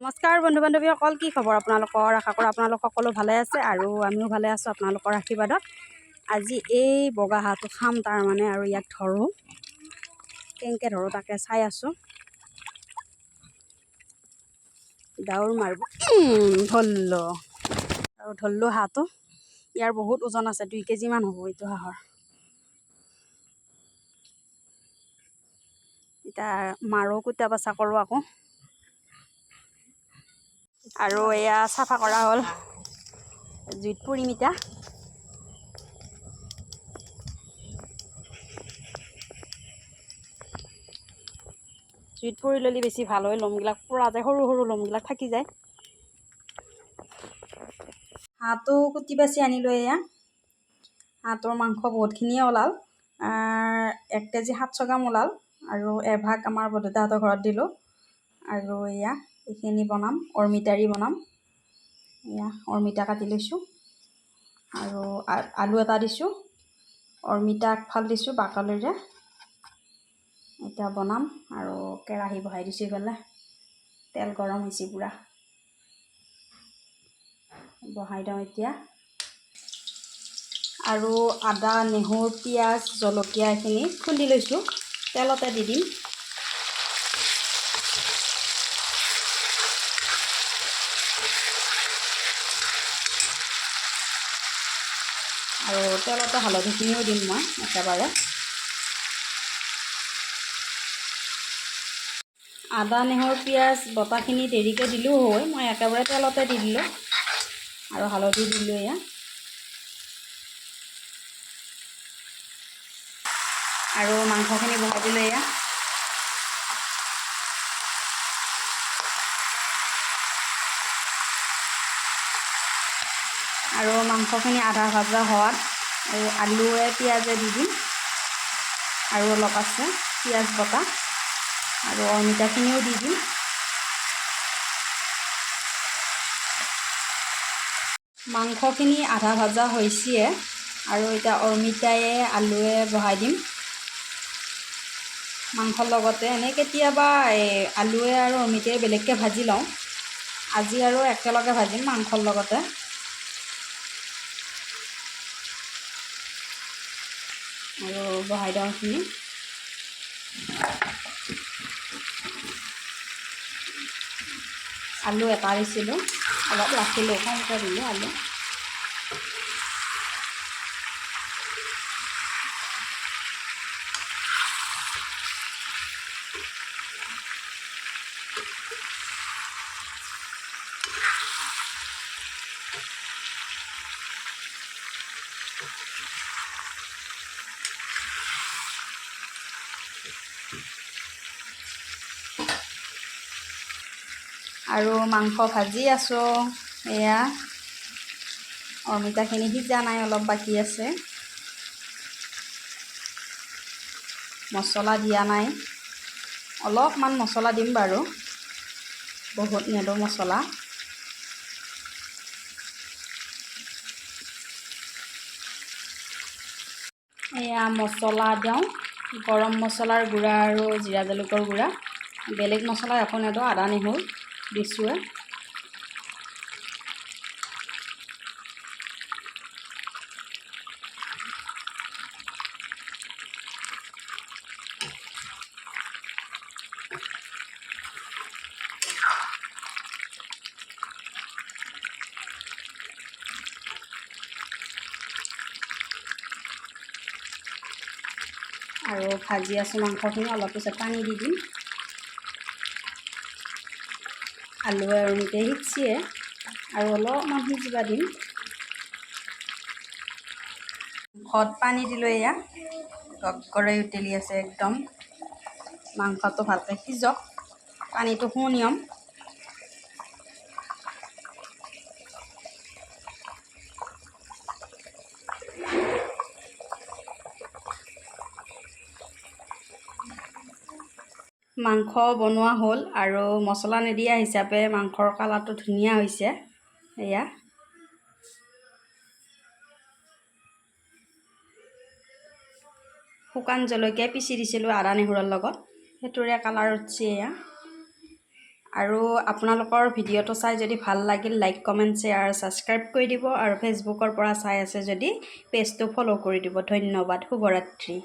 নমস্কাৰ বন্ধু বান্ধৱীসকল, কি খবৰ আপোনালোকৰ? আশা কৰোঁ আপোনালোক সকলো ভালে আছে আৰু আমিও ভালে আছোঁ আপোনালোকৰ আশীৰ্বাদত। আজি এই বগা হাঁহটো খাম তাৰমানে, আৰু ইয়াক ধৰোঁ, কেনেকৈ ধৰোঁ তাকে চাই আছোঁ। দাউৰ মাৰিব, ধৰিলোঁ আৰু ধৰিলোঁ হাঁহটো। ইয়াৰ বহুত ওজন আছে, 2 কেজিমান হ'ব এইটো হাঁহৰ। এতিয়া মাৰোঁ, কুটা বাচা কৰোঁ আকৌ। আৰু এয়া চাফা কৰা হ'ল, জুইত পুৰিম এতিয়া। জুইত পুৰি ল'লে বেছি ভাল হয়, লোমবিলাক পুৰা যায়, সৰু সৰু লোমবিলাক থাকি যায়। হাঁহটো কুটি বাচি আনিলোঁ। এয়া হাঁহটোৰ মাংস বহুতখিনিয়ে ওলাল, 1 কেজি 700 গ্ৰাম ওলাল, আৰু এভাগ আমাৰ বৰদেউতাহঁতৰ ঘৰত দিলোঁ। আৰু এয়া এইখিনি বনাম, অমিতাৰি বনাম। এয়া অমিতা কাটি লৈছোঁ, আৰু আলু এটা দিছোঁ, অমিতা আগফাল দিছোঁ বাকলিৰে। এতিয়া বনাম, আৰু কেৰাহী বহাই দিছোঁ ইফালে, তেল গৰম হৈছে পূৰা। বহাই দিওঁ এতিয়া, আৰু আদা, নহৰু, পিঁয়াজ, জলকীয়া এইখিনি খুন্দি লৈছোঁ, তেলতে দি দিম। আৰু তেলতে হালধিখিনিও দিম মই একেবাৰে। আদা, নহৰু, পিঁয়াজ বটাখিনি দেৰিকৈ দিলেও হয়, মই একেবাৰে তেলতে দি দিলোঁ, আৰু হালধি দিলোঁ। এয়া আৰু মাংসখিনি বহাই দিলোঁ। এয়া আৰু মাংসখিনি আধা ভজা হোৱাত আৰু আলুৱে পিঁয়াজে দি দিম, আৰু অলপ আছে পিঁয়াজ বটা, আৰু অমিতাখিনিও দি দিম। মাংসখিনি আধা ভজা হৈছে, আৰু এতিয়া অমিতায়ে আলুৱে বহাই দিম মাংসৰ লগতে। এনেই কেতিয়াবা আলুৱে আৰু অমিতায়ে বেলেগকৈ ভাজি লওঁ, আজি আৰু একেলগে ভাজিম মাংসৰ লগতে। আৰু বহাই দিওঁ এইখিনি। আলু এটা দিছিলোঁ, অলপ ৰাখিলোঁ, কমকৈ দিলোঁ আলু। আৰু মাংস ভাজি আছোঁ। এয়া অমিতাখিনি সিজা নাই, অলপ বাকী আছে। মছলা দিয়া নাই, অলপমান মছলা দিম বাৰু, বহুত নিদিওঁ মছলা। এয়া মছলা দিওঁ, গৰম মছলাৰ গুড়া আৰু জিৰা জালুকৰ গুড়া, বেলেগ মছলা একো নিদিওঁ, আদা নহৰু দিছোঁৱে। আৰু ভাজি আছোঁ মাংসখিনি, অলপ পিছত পানী দি দিম। আলু আৰু অমিতাই সিজিছে, আৰু অলপমান সিজিব দিম। ঘৰত পানী দিলোঁ। এয়া গৰগৰাই উতলি আছে একদম, মাংসটো ভালকৈ সিজক, পানীটো শুনিয়ম। মাংস বনোৱা হ'ল, আৰু মছলা নিদিয়া হিচাপে মাংসৰ কালাৰটো ধুনীয়া হৈছে। এয়া শুকান জলকীয়া পিচি দিছিলোঁ আদা নহৰুৰ লগত, সেইটোৰে কালাৰ উঠিছে। এয়া আৰু আপোনালোকৰ ভিডিঅ'টো চাই যদি ভাল লাগিল লাইক কমেণ্ট শ্বেয়াৰ ছাবস্ক্ৰাইব কৰি দিব আৰু ফেচবুকৰ পৰা চাই আছে যদি পেজটো ফ'ল' কৰি দিব। ধন্যবাদ, শুভৰাত্ৰি।